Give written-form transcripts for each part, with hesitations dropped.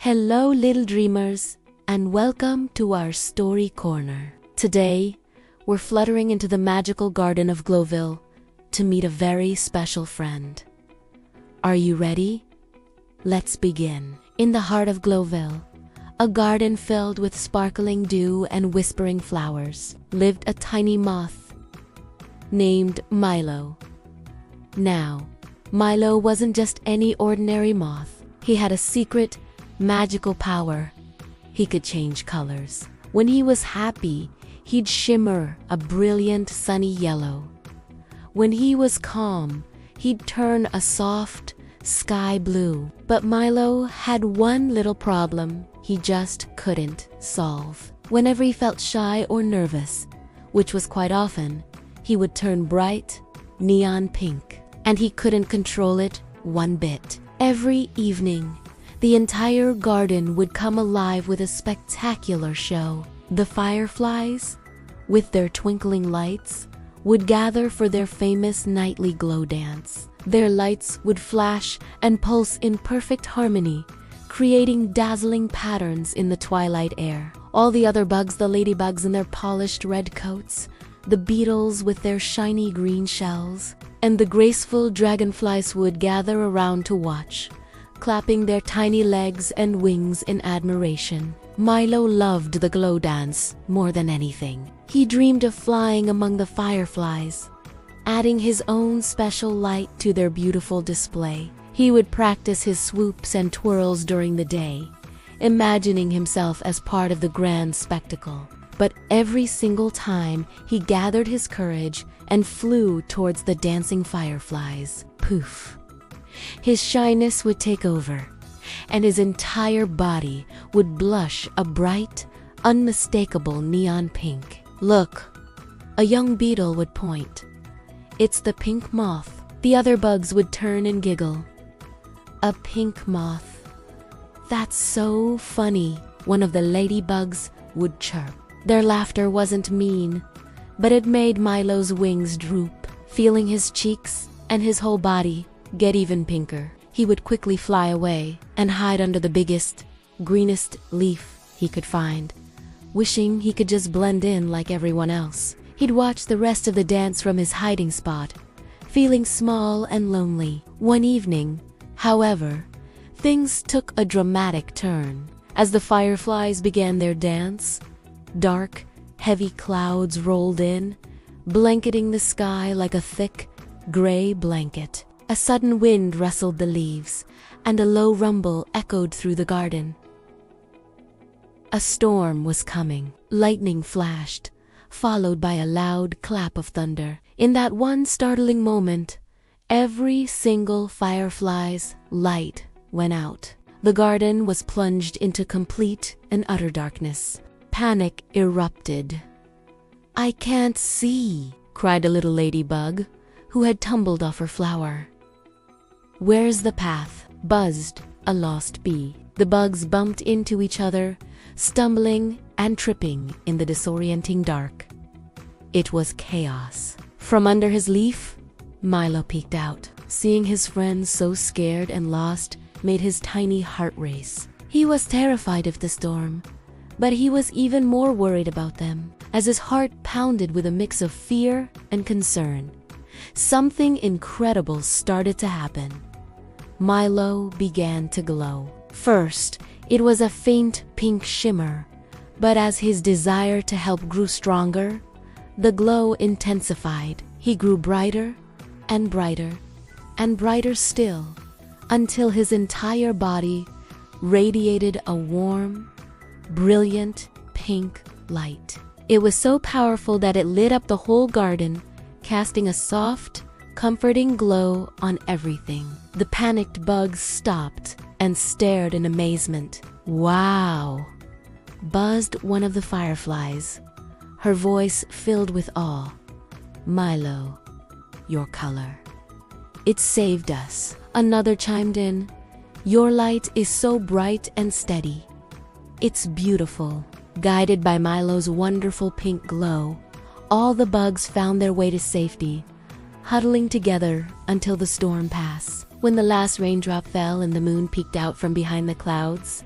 Hello, little dreamers, and welcome to our story corner. Today, we're fluttering into the magical garden of Glowville to meet a very special friend. Are you ready? Let's begin. In the heart of Glowville, a garden filled with sparkling dew and whispering flowers, lived a tiny moth named Milo. Now, Milo wasn't just any ordinary moth. He had a secret, magical power. He could change colors. When he was happy, he'd shimmer a brilliant sunny yellow. When he was calm, he'd turn a soft sky blue. But Milo had one little problem he just couldn't solve. Whenever he felt shy or nervous, which was quite often, he would turn bright neon pink, and he couldn't control it one bit. Every evening, the entire garden would come alive with a spectacular show. The fireflies, with their twinkling lights, would gather for their famous nightly glow dance. Their lights would flash and pulse in perfect harmony, creating dazzling patterns in the twilight air. All the other bugs, the ladybugs in their polished red coats, the beetles with their shiny green shells, and the graceful dragonflies would gather around to watch, clapping their tiny legs and wings in admiration. Milo loved the glow dance more than anything. He dreamed of flying among the fireflies, adding his own special light to their beautiful display. He would practice his swoops and twirls during the day, imagining himself as part of the grand spectacle. But every single time he gathered his courage and flew towards the dancing fireflies, poof, his shyness would take over, and his entire body would blush a bright, unmistakable neon pink. Look, a young beetle would point. It's the pink moth. The other bugs would turn and giggle. A pink moth. That's so funny. One of the ladybugs would chirp. Their laughter wasn't mean, but it made Milo's wings droop. Feeling his cheeks and his whole body get even pinker, he would quickly fly away and hide under the biggest, greenest leaf he could find, wishing he could just blend in like everyone else. He'd watch the rest of the dance from his hiding spot, feeling small and lonely. One evening, however, things took a dramatic turn. As the fireflies began their dance, dark, heavy clouds rolled in, blanketing the sky like a thick, gray blanket. A sudden wind rustled the leaves, and a low rumble echoed through the garden. A storm was coming. Lightning flashed, followed by a loud clap of thunder. In that one startling moment, every single firefly's light went out. The garden was plunged into complete and utter darkness. Panic erupted. "I can't see," cried a little ladybug who had tumbled off her flower. "Where's the path?" buzzed a lost bee. The bugs bumped into each other, stumbling and tripping in the disorienting dark. It was chaos. From under his leaf, Milo peeked out. Seeing his friends so scared and lost made his tiny heart race. He was terrified of the storm, but he was even more worried about them. As his heart pounded with a mix of fear and concern, something incredible started to happen. Milo began to glow. First, it was a faint pink shimmer, but as his desire to help grew stronger, the glow intensified. He grew brighter and brighter and brighter still, until his entire body radiated a warm, brilliant pink light. It was so powerful that it lit up the whole garden, casting a soft, comforting glow on everything. The panicked bugs stopped and stared in amazement. "Wow!" buzzed one of the fireflies, her voice filled with awe. "Milo, your color. It saved us." Another chimed in. "Your light is so bright and steady. It's beautiful." Guided by Milo's wonderful pink glow, all the bugs found their way to safety, huddling together until the storm passed. When the last raindrop fell and the moon peeked out from behind the clouds,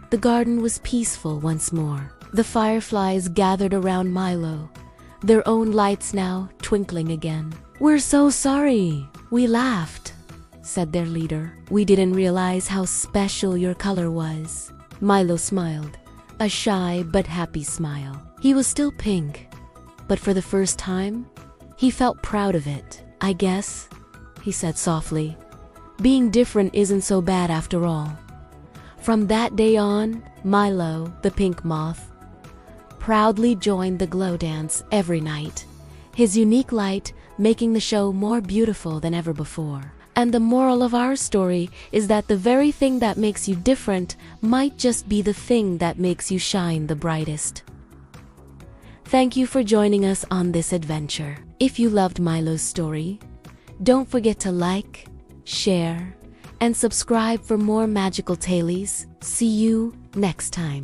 The garden was peaceful once more. The fireflies gathered around Milo, their own lights now twinkling again. "We're so sorry," we laughed, said their leader. "We didn't realize how special your color was." Milo smiled, a shy but happy smile. He was still pink, but for the first time, he felt proud of it. "I guess," he said softly, "being different isn't so bad after all." From that day on, Milo, the pink moth, proudly joined the glow dance every night, his unique light making the show more beautiful than ever before. And the moral of our story is that the very thing that makes you different might just be the thing that makes you shine the brightest. Thank you for joining us on this adventure. If you loved Milo's story, don't forget to like, share, and subscribe for more magical tales. See you next time.